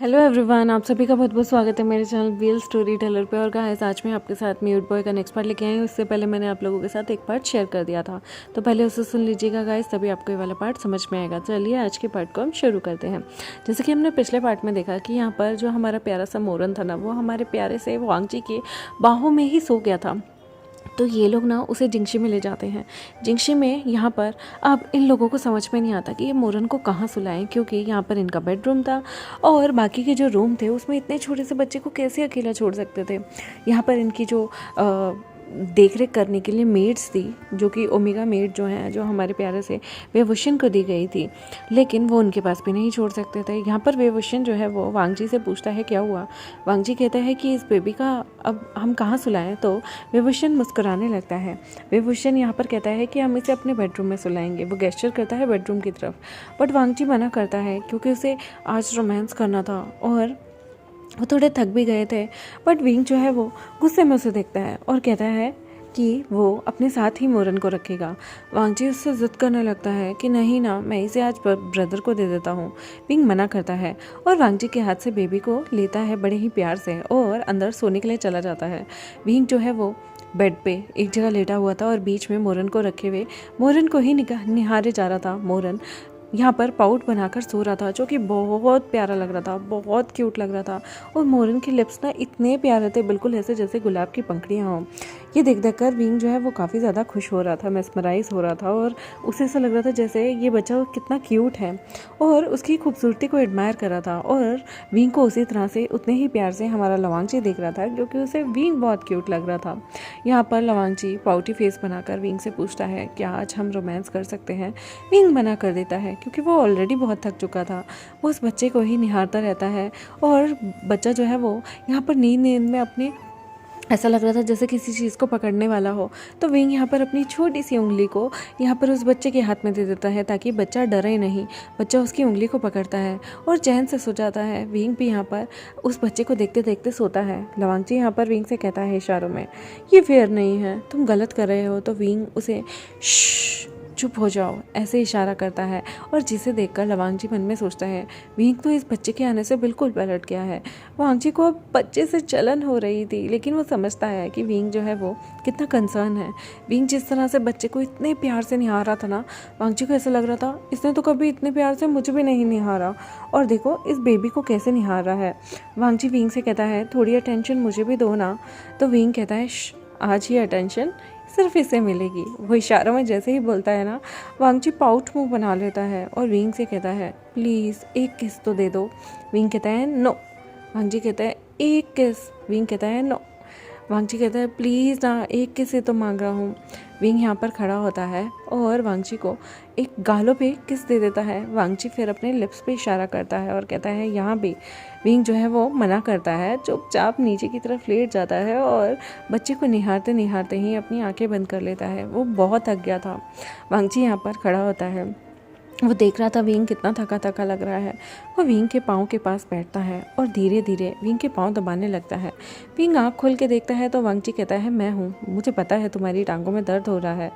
Hello everyone, आप सभी का बहुत बहुत स्वागत है मेरे चैनल वील स्टोरी टेलर पे। और गाइस, आज मैं आपके साथ म्यूट बॉय का नेक्स्ट पार्ट लेके आई हूँ। इससे पहले मैंने आप लोगों के साथ एक पार्ट शेयर कर दिया था, तो पहले उसे सुन लीजिएगा गाइस, तभी आपको ये वाला पार्ट समझ में आएगा। चलिए आज के पार्ट को हम शुरू करते हैं। जैसे कि हमने पिछले पार्ट में देखा कि यहाँ पर जो हमारा प्यारा सा मोरन था ना, वो हमारे प्यारे से वांगजी की बाहों में ही सो गया था। तो ये लोग ना उसे जिंगशी में ले जाते हैं। जिंगशी में यहाँ पर अब इन लोगों को समझ में नहीं आता कि ये मोरन को कहाँ सुलाएं, क्योंकि यहाँ पर इनका बेडरूम था और बाकी के जो रूम थे उसमें इतने छोटे से बच्चे को कैसे अकेला छोड़ सकते थे। यहाँ पर इनकी जो देख रेख करने के लिए मेड्स थी, जो कि ओमेगा मेड जो हैं, जो हमारे प्यारे से वेवुशन को दी गई थी, लेकिन वो उनके पास भी नहीं छोड़ सकते थे। यहाँ पर वेवुशन जो है वो वांगजी से पूछता है क्या हुआ। वांगजी कहता है कि इस बेबी का अब हम कहाँ सुलाएं, तो वेवुशन मुस्कुराने लगता है। वेवुशन यहाँ पर कहता है कि हम इसे अपने बेडरूम में सुलाएंगे। वो गेस्चर करता है बेडरूम की तरफ, बट वांगजी मना करता है क्योंकि उसे आज रोमांस करना था और वो थोड़े थक भी गए थे। बट विंग जो है वो गुस्से में उसे देखता है और कहता है कि वो अपने साथ ही मोरन को रखेगा। वांगजी उससे ज़िद करने लगता है कि नहीं ना, मैं इसे आज ब्रदर को दे देता हूँ। विंग मना करता है और वांगजी के हाथ से बेबी को लेता है बड़े ही प्यार से और अंदर सोने के लिए चला जाता है। विंग जो है वो बेड पे एक जगह लेटा हुआ था और बीच में मोरन को रखे हुए मोरन को ही निहारे जा रहा था। मोरन यहाँ पर पाउट बनाकर सो रहा था, जो कि बहुत प्यारा लग रहा था, बहुत क्यूट लग रहा था। और मोरन के लिप्स ना इतने प्यारे थे, बिल्कुल ऐसे जैसे गुलाब की पंखड़ियाँ हों। ये देख देख कर विंग जो है वो काफ़ी ज़्यादा खुश हो रहा था, मेस्मराइज हो रहा था और उसे ऐसा लग रहा था जैसे ये बच्चा कितना क्यूट है और उसकी खूबसूरती को एडमायर कर रहा था। और विंग को उसी तरह से उतने ही प्यार से हमारा लवांगजी देख रहा था, क्योंकि उसे विंग बहुत क्यूट लग रहा था। यहाँ पर लवांगजी पाउटी फेस बनाकर विंग से पूछता है क्या आज हम रोमांस कर सकते हैं। विंग मना कर देता है क्योंकि वो ऑलरेडी बहुत थक चुका था। वो उस बच्चे को ही निहारता रहता है और बच्चा जो है वो यहाँ पर नींद नींद में अपने ऐसा लग रहा था जैसे किसी चीज़ को पकड़ने वाला हो। तो विंग यहाँ पर अपनी छोटी सी उंगली को यहाँ पर उस बच्चे के हाथ में दे देता है ताकि बच्चा डरे नहीं। बच्चा उसकी उंगली को पकड़ता है और चैन से सो जाता है। विंग भी यहाँ पर उस बच्चे को देखते देखते सोता है। लवांगजी यहाँ पर विंग से कहता है इशारों में, ये फेयर नहीं है, तुम गलत कर रहे हो। तो विंग उसे चुप हो जाओ ऐसे इशारा करता है और जिसे देखकर लवांगजी मन में सोचता है विंग तो इस बच्चे के आने से बिल्कुल पलट गया है। वांगजी को अब बच्चे से जलन हो रही थी, लेकिन वो समझता है कि विंग जो है वो कितना कंसर्न है। विंग जिस तरह से बच्चे को इतने प्यार से निहार रहा था ना, वांगजी को ऐसा लग रहा था इसने तो कभी इतने प्यार से मुझे भी नहीं निहारा, और देखो इस बेबी को कैसे निहार रहा है। वांगजी विंग से कहता है थोड़ी अटेंशन मुझे भी दो ना। तो विंग कहता है आज ये अटेंशन सिर्फ इसे मिलेगी। वो इशारों में जैसे ही बोलता है ना, वांगजी पाउट मुंह बना लेता है और विंग से कहता है प्लीज़ एक किस तो दे दो। विंग कहता है नो। वांगजी कहता है एक किस। विंग कहता है नो। वांगजी कहता है प्लीज़ ना, एक किस ही तो मांग रहा हूँ। विंग यहाँ पर खड़ा होता है और वांगजी को एक गालों पे किस दे देता है। वांगजी फिर अपने लिप्स पे इशारा करता है और कहता है यहाँ भी। विंग जो है वो मना करता है, चुपचाप नीचे की तरफ लेट जाता है और बच्चे को निहारते निहारते ही अपनी आंखें बंद कर लेता है। वो बहुत थक गया था। वांगजी यहाँ पर खड़ा होता है, वो देख रहा था विंग कितना थका थका लग रहा है। वो विंग के पाँव के पास बैठता है और धीरे धीरे विंग के पाँव दबाने लगता है। विंग आँख खोल के देखता है तो वांगजी कहता है मैं हूँ, मुझे पता है तुम्हारी टांगों में दर्द हो रहा है।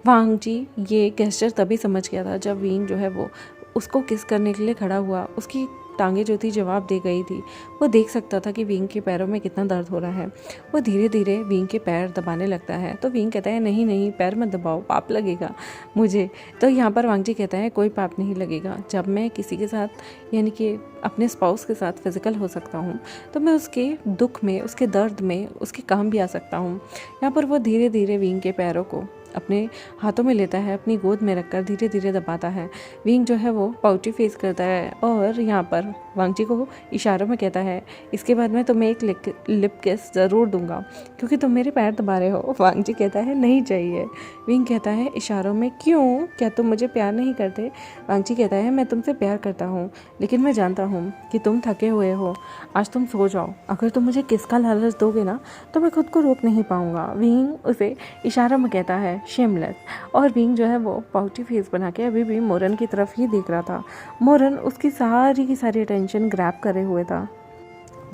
वांगजी ये गेस्चर तभी समझ गया था जब विंग जो है वो उसको किस करने के लिए खड़ा हुआ। उसकी टांगे जो थी जवाब दे गई थी। वो देख सकता था कि विंग के पैरों में कितना दर्द हो रहा है। वो धीरे धीरे विंग के पैर दबाने लगता है तो विंग कहता है नहीं नहीं, पैर मत दबाओ, पाप लगेगा मुझे। तो यहाँ पर वांगजी कहता है कोई पाप नहीं लगेगा। जब मैं किसी के साथ यानी कि अपने स्पाउस के साथ फिजिकल हो सकता हूँ तो मैं उसके दुख में, उसके दर्द में उसके काम भी आ सकता हूँ। यहाँ पर वो धीरे धीरे विंग के पैरों को अपने हाथों में लेता है, अपनी गोद में रखकर धीरे धीरे दबाता है। विंग जो है वो पाउटी फेस करता है और यहाँ पर वांगजी को इशारों में कहता है इसके बाद मैं तुम्हें एक लिप किस ज़रूर दूंगा क्योंकि तुम मेरे पैर दबा रहे हो। वांगजी कहता है नहीं चाहिए। विंग कहता है इशारों में क्यों, क्या तुम मुझे प्यार नहीं करते। वांगजी कहता है मैं तुमसे प्यार करता हूँ, लेकिन मैं जानता हूँ कि तुम थके हुए हो, आज तुम सो जाओ। अगर तुम मुझे किस का लालच दोगे ना तो मैं खुद को रोक नहीं पाऊँगा। विंग उसे इशारों में कहता है शेमलेस। और विंग जो है वो पाउटी फेस बना के अभी भी मोरन की तरफ ही देख रहा था। मोरन उसकी सारी की सारी अटेंशन ग्रैब करे हुए था।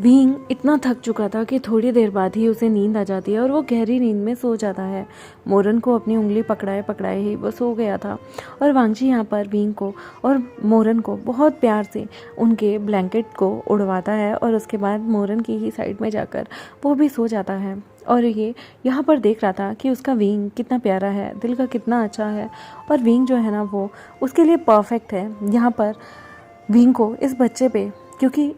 विंग इतना थक चुका था कि थोड़ी देर बाद ही उसे नींद आ जाती है और वो गहरी नींद में सो जाता है। मोरन को अपनी उंगली पकड़ाए पकड़ाए ही वो सो गया था और वांगजी यहाँ पर विंग को और मोरन को बहुत प्यार से उनके ब्लैंकेट को उड़वाता है और उसके बाद मोरन की ही साइड में जाकर वो भी सो जाता है। और ये यहाँ पर देख रहा था कि उसका विंग कितना प्यारा है, दिल का कितना अच्छा है और विंग जो है ना वो उसके लिए परफेक्ट है। यहाँ पर विंग को इस बच्चे पे, क्योंकि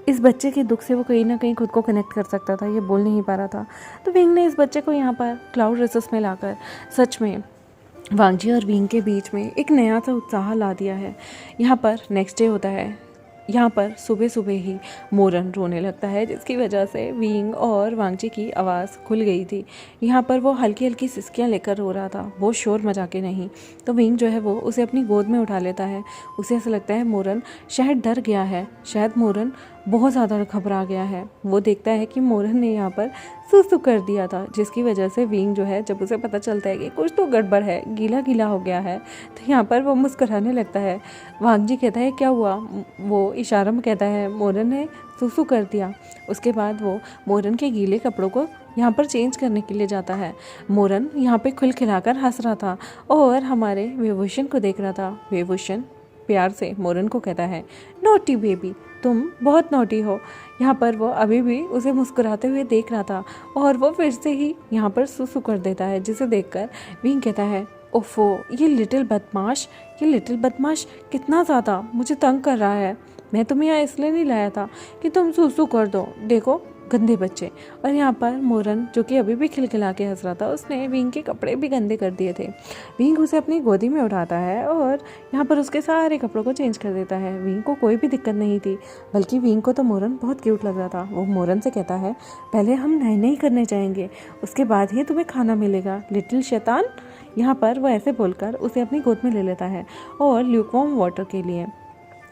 इस बच्चे के दुख से वो कहीं ना कहीं खुद को कनेक्ट कर सकता था, ये बोल नहीं पा रहा था, तो विंग ने इस बच्चे को यहाँ पर क्लाउड रेसेस में लाकर सच में वांगजी और विंग के बीच में एक नया सा उत्साह ला दिया है। यहाँ पर नेक्स्ट डे होता है। यहाँ पर सुबह सुबह ही मोरन रोने लगता है, जिसकी वजह से विंग और वांगजी की आवाज़ खुल गई थी। यहाँ पर वो हल्की हल्की सिसकियाँ लेकर रो रहा था, वो शोर मचा के नहीं। तो विंग जो है वो उसे अपनी गोद में उठा लेता है। उसे ऐसा लगता है मोरन शायद डर गया है, शायद मोरन बहुत ज़्यादा घबरा गया है। वो देखता है कि मोरन ने यहाँ पर सुसु कर दिया था, जिसकी वजह से विंग जो है जब उसे पता चलता है कि कुछ तो गड़बड़ है, गीला गीला हो गया है, तो यहाँ पर वो मुस्कुराने लगता है। वांगजी कहता है क्या हुआ? वो इशारा में कहता है मोरन ने सुसु कर दिया। उसके बाद वो मोरन के गीले कपड़ों को यहाँ पर चेंज करने के लिए जाता है। मोरन यहाँ पे खिलखिलाकर हंस रहा था और हमारे विभूषण को देख रहा था। विभूषण प्यार से मोरन को कहता है नोटी बेबी, तुम बहुत नोटी हो। यहाँ पर वो अभी भी उसे मुस्कुराते हुए देख रहा था और वो फिर से ही यहाँ पर सुसु कर देता है, जिसे देखकर विंग कहता है ओफो, ये लिटिल बदमाश कितना ज़्यादा मुझे तंग कर रहा है। मैं तुम्हें यहाँ इसलिए नहीं लाया था कि तुम सुसु कर दो, देखो गंदे बच्चे। और यहाँ पर मोरन जो कि अभी भी खिलखिला के हंस रहा था, उसने विंग के कपड़े भी गंदे कर दिए थे। विंग उसे अपनी गोदी में उठाता है और यहाँ पर उसके सारे कपड़ों को चेंज कर देता है। विंग को कोई भी दिक्कत नहीं थी, बल्कि विंग को तो मोरन बहुत क्यूट लग रहा था। वो मोरन से कहता है पहले हम नए नए करने जाएंगे, उसके बाद ही तुम्हें खाना मिलेगा लिटिल शैतान। यहाँ पर वो ऐसे बोलकर उसे अपनी गोद में ले लेता है और ल्यूकवार्म वाटर के लिए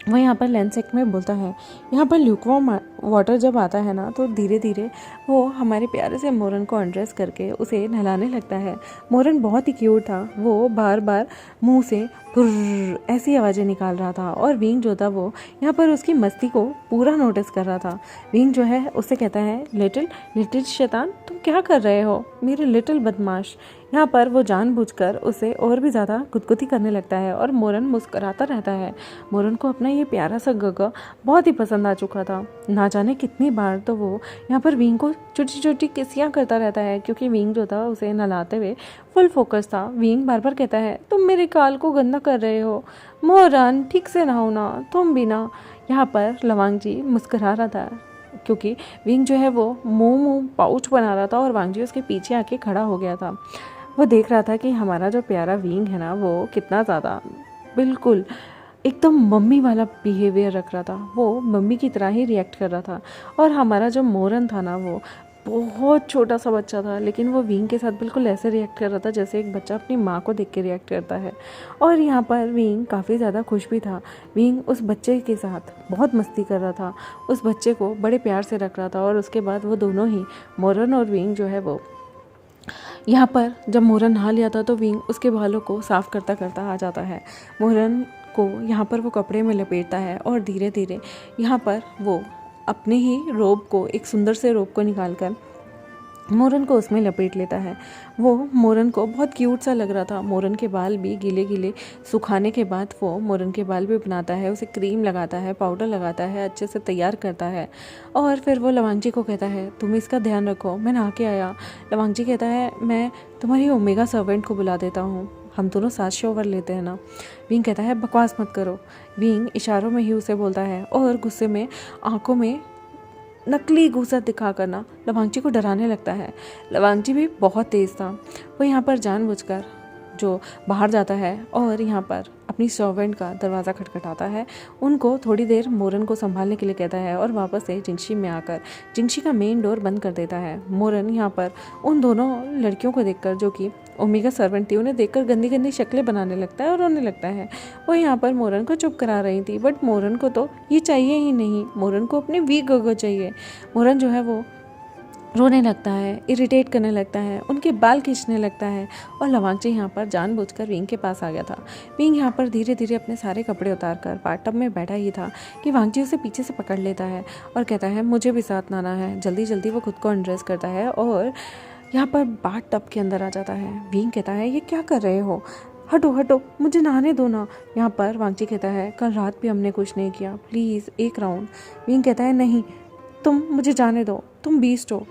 वो यहाँ पर लेंसेक में बोलता है। यहाँ पर ल्यूकवार्म वाटर जब आता है ना, तो धीरे धीरे वो हमारे प्यारे से मोरन को अनड्रेस करके उसे नहलाने लगता है। मोरन बहुत ही क्यूट था, वो बार बार मुंह से फुर्र ऐसी आवाज़ें निकाल रहा था और विंग जो था वो यहाँ पर उसकी मस्ती को पूरा नोटिस कर रहा था। विंग जो है उससे कहता है लिटिल शैतान, तुम क्या कर रहे हो मेरे लिटिल बदमाश। यहाँ पर वो जानबूझकर उसे और भी ज़्यादा गुदगुदी करने लगता है और मोरन मुस्कुराता रहता है। मोरन को अपना ये प्यारा सा गगा बहुत ही पसंद आ चुका था। ना जाने कितनी बार तो वो यहाँ पर विंग को छोटी छोटी किसियाँ करता रहता है, क्योंकि विंग जो था उसे नहलाते हुए फुल फोकस था। विंग बार बार कहता है तुम मेरे काल को गंदा कर रहे हो मोरन, ठीक से नहाओ ना तुम भी ना। यहाँ पर लवांगजी मुस्कुरा रहा था, क्योंकि विंग जो है वो मुंह पाउच बना रहा था और वांगजी उसके पीछे आके खड़ा हो गया था। वो देख रहा था कि हमारा जो प्यारा विंग है ना, वो कितना ज़्यादा बिल्कुल एकदम मम्मी वाला बिहेवियर रख रहा था, वो मम्मी की तरह ही रिएक्ट कर रहा था। और हमारा जो मोरन था ना, वो बहुत छोटा सा बच्चा था, लेकिन वो विंग के साथ बिल्कुल ऐसे रिएक्ट कर रहा था जैसे एक बच्चा अपनी माँ को देख के रिएक्ट करता है। और यहाँ पर विंग काफ़ी ज़्यादा खुश भी था। विंग उस बच्चे के साथ बहुत मस्ती कर रहा था, उस बच्चे को बड़े प्यार से रख रहा था। और उसके बाद वो दोनों ही मोरन और विंग जो है वो यहाँ पर जब मोरन नहा लिया था, तो विंग उसके बालों को साफ़ करता करता आ जाता है। मोरन को यहाँ पर वो कपड़े में लपेटता है और धीरे धीरे यहाँ पर वो अपने ही रोब को, एक सुंदर से रोब को निकालकर मोरन को उसमें लपेट लेता है। वो मोरन को बहुत क्यूट सा लग रहा था। मोरन के बाल भी गीले गीले सुखाने के बाद वो मोरन के बाल भी बनाता है, उसे क्रीम लगाता है, पाउडर लगाता है, अच्छे से तैयार करता है। और फिर वो लवांगजी को कहता है तुम इसका ध्यान रखो, मैं नहा के आया। लवांगजी कहता है मैं तुम्हारी ओमेगा सर्वेंट को बुला देता हूँ, हम दोनों साथ शॉवर लेते हैं ना। विंग कहता है बकवास मत करो। विंग इशारों में ही उसे बोलता है और गुस्से में आंखों में नकली गुस्सा दिखा करना लवांगजी को डराने लगता है। लवांगजी भी बहुत तेज़ था। वो यहाँ पर जानबूझकर जो बाहर जाता है और यहाँ पर अपनी सर्वेंट का दरवाज़ा खटखटाता है, उनको थोड़ी देर मोरन को संभालने के लिए कहता है और वापस से जिंशी में आकर जिंशी का मेन डोर बंद कर देता है। मोरन यहाँ पर उन दोनों लड़कियों को देखकर, जो कि ओमेगा सर्वेंट थी, उन्हें देखकर गंदी गंदी शक्लें बनाने लगता है और रोने लगता है। वो यहाँ पर मोरन को चुप करा रही थी, बट मोरन को तो ये चाहिए ही नहीं। मोरन को अपने वी गगो चाहिए। मोरन जो है वो रोने लगता है, इरिटेट करने लगता है, उनके बाल खींचने लगता है। और लवांगची यहाँ पर जानबूझकर विंग के पास आ गया था। विंग यहाँ पर धीरे धीरे अपने सारे कपड़े उतारकर बाथटब में बैठा ही था कि वांगची उसे पीछे से पकड़ लेता है और कहता है मुझे भी साथ नहाना है। जल्दी जल्दी वो खुद को अनड्रेस करता है और यहाँ पर बाथटब के अंदर आ जाता है। विंग कहता है ये क्या कर रहे हो, हटो हटो, मुझे नहाने दो ना। यहाँ पर वांगची कहता है कल रात भी हमने कुछ नहीं किया, प्लीज़ एक राउंड। विंग कहता है नहीं, तुम मुझे जाने दो, तुम बीस्ट हो।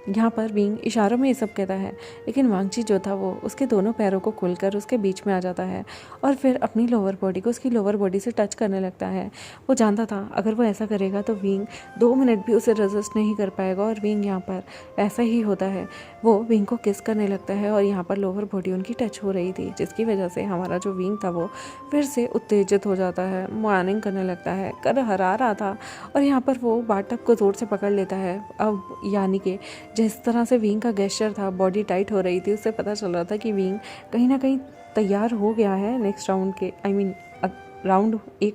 यहाँ पर विंग इशारों में ये सब कहता है, लेकिन वांगची जो था वो उसके दोनों पैरों को खोलकर उसके बीच में आ जाता है और फिर अपनी लोअर बॉडी को उसकी लोअर बॉडी से टच करने लगता है। वो जानता था अगर वो ऐसा करेगा तो विंग 2 मिनट भी उसे रेजिस्ट नहीं कर पाएगा और विंग यहाँ पर ऐसा ही होता है। वो विंग को किस करने लगता है और यहाँ पर लोअर बॉडी उनकी टच हो रही थी, जिसकी वजह से हमारा जो विंग था वो फिर से उत्तेजित हो जाता है, मॉर्निंग करने लगता है, कर हरा रहा था। और यहाँ पर वो बाथटब को ज़ोर से पकड़ लेता है। अब यानी कि जिस तरह से विंग का गेस्चर था, बॉडी टाइट हो रही थी, उससे पता चल रहा था कि विंग कहीं ना कहीं तैयार हो गया है नेक्स्ट राउंड के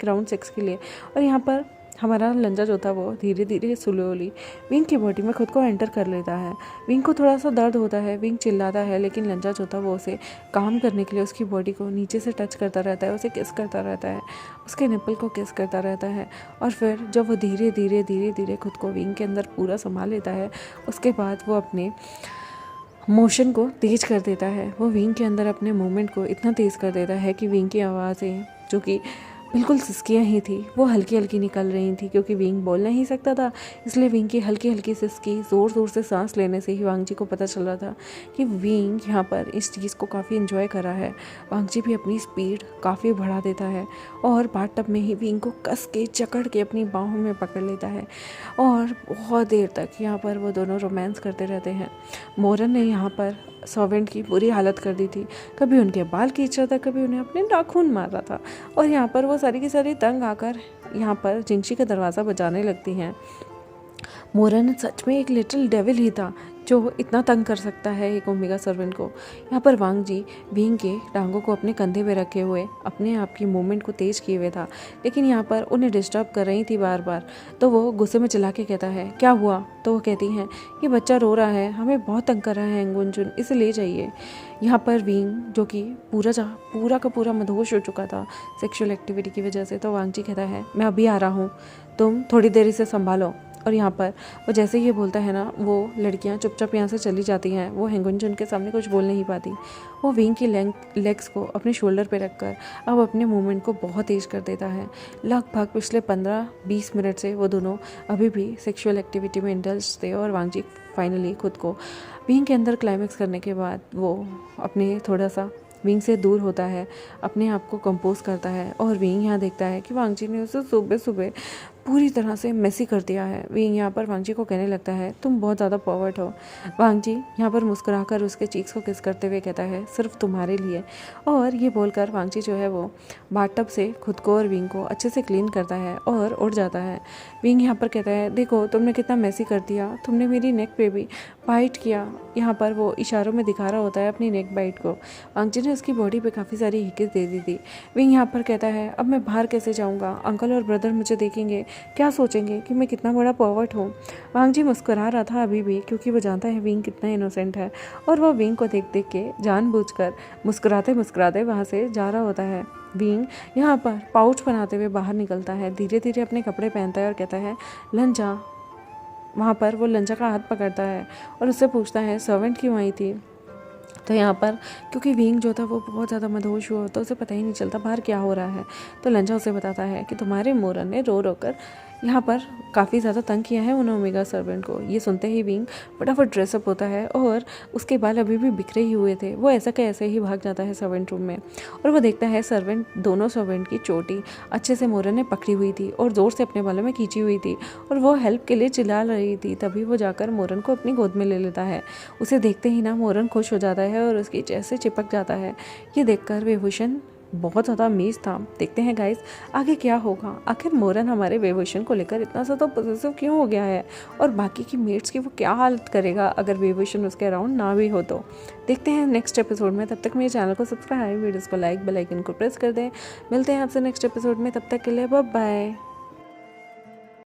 राउंड 6 के लिए। और यहाँ पर हमारा लंजा जो था वो धीरे धीरे स्लोली विंग की बॉडी में खुद को एंटर कर लेता है। विंग को थोड़ा सा दर्द होता है, विंग चिल्लाता है, लेकिन लंजा जो था वो उसे काम करने के लिए उसकी बॉडी को नीचे से टच करता रहता है, उसे किस करता रहता है, उसके निप्पल को किस करता रहता है। और फिर जब वो धीरे धीरे खुद को विंग के अंदर पूरा संभाल लेता है, उसके बाद वो अपने मोशन को तेज़ कर देता है। वो विंग के अंदर अपने मूवमेंट को इतना तेज़ कर देता है कि विंग की आवाज़ें जो कि बिल्कुल सिसकियाँ ही थी वो हल्की हल्की निकल रही थी, क्योंकि विंग बोल नहीं सकता था, इसलिए विंग की हल्की हल्की सिसकी ज़ोर ज़ोर से सांस लेने से ही वांगची को पता चल रहा था कि विंग यहाँ पर इस चीज़ को काफ़ी इन्जॉय कर रहा है। वांगची भी अपनी स्पीड काफ़ी बढ़ा देता है और बाथटब में ही विंग को कस के जकड़ के अपनी बाहों में पकड़ लेता है और बहुत देर तक यहाँ पर वो दोनों रोमांस करते रहते हैं। मोरन ने यहाँ पर सर्वेंट की बुरी हालत कर दी थी, कभी उनके बाल खींच रहा था, कभी उन्हें अपने नाखून मार रहा था। और यहाँ पर वो सारी की सारी तंग आकर यहाँ पर जिंगशी का दरवाज़ा बजाने लगती हैं। मोरन सच में एक लिटिल डेविल ही था जो इतना तंग कर सकता है एक ओमेगा सर्वेंट को। यहाँ पर वांगजी विंग के टांगों को अपने कंधे पे रखे हुए अपने आप की मूवमेंट को तेज़ किए हुए था, लेकिन यहाँ पर उन्हें डिस्टर्ब कर रही थी बार बार। तो वो गुस्से में चिल्ला के कहता है क्या हुआ। तो वो कहती हैं ये बच्चा रो रहा है, हमें बहुत तंग कर रहा है एंगुनजुन, इसे ले जाइए। यहाँ पर विंग जो कि पूरा का पूरा मदहोश हो चुका था सेक्सुअल एक्टिविटी की वजह से, तो वांगजी कहता है मैं अभी आ रहा हूँ, तुम थोड़ी देर इसे संभालो। और यहाँ पर वो जैसे ही ये बोलता है ना, वो लड़कियाँ चुपचाप यहाँ से चली जाती हैं। वो हेंगुनजुन के सामने कुछ बोल नहीं पाती। वो विंग की लेग्स को अपने शोल्डर पे रखकर अब अपने मूवमेंट को बहुत तेज़ कर देता है। लगभग पिछले 15-20 मिनट से वो दोनों अभी भी सेक्सुअल एक्टिविटी में इंडल्ज थे और वांगजी फाइनली खुद को विंग के अंदर क्लाइमेक्स करने के बाद वो अपने थोड़ा सा विंग से दूर होता है, अपने आप को कंपोज करता है। और विंग यहाँ देखता है कि वांगजी ने उसे सुबह सुबह पूरी तरह से मेसी कर दिया है। विंग यहाँ पर वांगजी को कहने लगता है तुम बहुत ज़्यादा पॉवर्ट हो। वांगजी यहाँ पर मुस्कुराकर उसके चीक्स को किस करते हुए कहता है सिर्फ तुम्हारे लिए। और ये बोलकर वांगजी जो है वो बाथटब से खुद को और विंग को अच्छे से क्लीन करता है और उड़ जाता है। विंग यहाँ पर कहता है देखो तुमने कितना मेसी कर दिया, तुमने मेरी नेक पे भी बाइट किया। यहाँ पर वो इशारों में दिखा रहा होता है अपनी नेक बाइट को। वांगजी ने उसकी बॉडी पे काफ़ी सारी हिकिस दे दी थी। विंग यहाँ पर कहता है अब मैं बाहर कैसे जाऊँगा, अंकल और ब्रदर मुझे देखेंगे, क्या सोचेंगे कि मैं कितना बड़ा पॉवर्ट हूँ। वांगजी मुस्कुरा रहा था अभी भी, क्योंकि वो जानता है विंग कितना इनोसेंट है और वो विंग को देख देख के जानबूझकर मुस्कुराते मुस्कुराते वहाँ से जा रहा होता है। विंग यहाँ पर पाउच बनाते हुए बाहर निकलता है, धीरे धीरे अपने कपड़े पहनता है और कहता है लंजा। वहाँ पर वो लंजा का हाथ पकड़ता है और उससे पूछता है सर्वेंट क्यों आई थी। तो यहाँ पर क्योंकि विंग जो था वो बहुत ज़्यादा मदहोश हुआ तो उसे पता ही नहीं चलता बाहर क्या हो रहा है। तो लंजा उसे बताता है कि तुम्हारे मोरन ने रो रो कर यहाँ पर काफ़ी ज़्यादा तंग किया है उन ओमेगा सर्वेंट को। ये सुनते ही विंग फटाफट ड्रेसअप होता है और उसके बाल अभी भी बिखरे ही हुए थे। वो ऐसा के ऐसे ही भाग जाता है सर्वेंट रूम में और वो देखता है दोनों सर्वेंट की चोटी अच्छे से मोरन ने पकड़ी हुई थी और ज़ोर से अपने बालों में खींची हुई थी और वो हेल्प के लिए चिल्ला रही थी। तभी वो जाकर मोरन को अपनी गोद में ले लेता है। उसे देखते ही ना मोरन खुश हो जाता है और उसकी चेस्ट से चिपक जाता है। ये देखकर वेवभूषण बहुत ज़्यादा अमेज था। देखते हैं गाइस आगे क्या होगा। आखिर मोरन हमारे वेवभूषण को लेकर इतना ज़्यादा पॉजिटिव क्यों हो गया है और बाकी की मेट्स की वो क्या हालत करेगा अगर वेवभूषण उसके अराउंड ना भी हो। तो देखते हैं नेक्स्ट एपिसोड में। तब तक मेरे चैनल को सब्सक्राइब, वीडियोज़ को लाइक, बेल आइकन को प्रेस कर दें। मिलते हैं आपसे नेक्स्ट एपिसोड में, तब तक के लिए बाय बाय।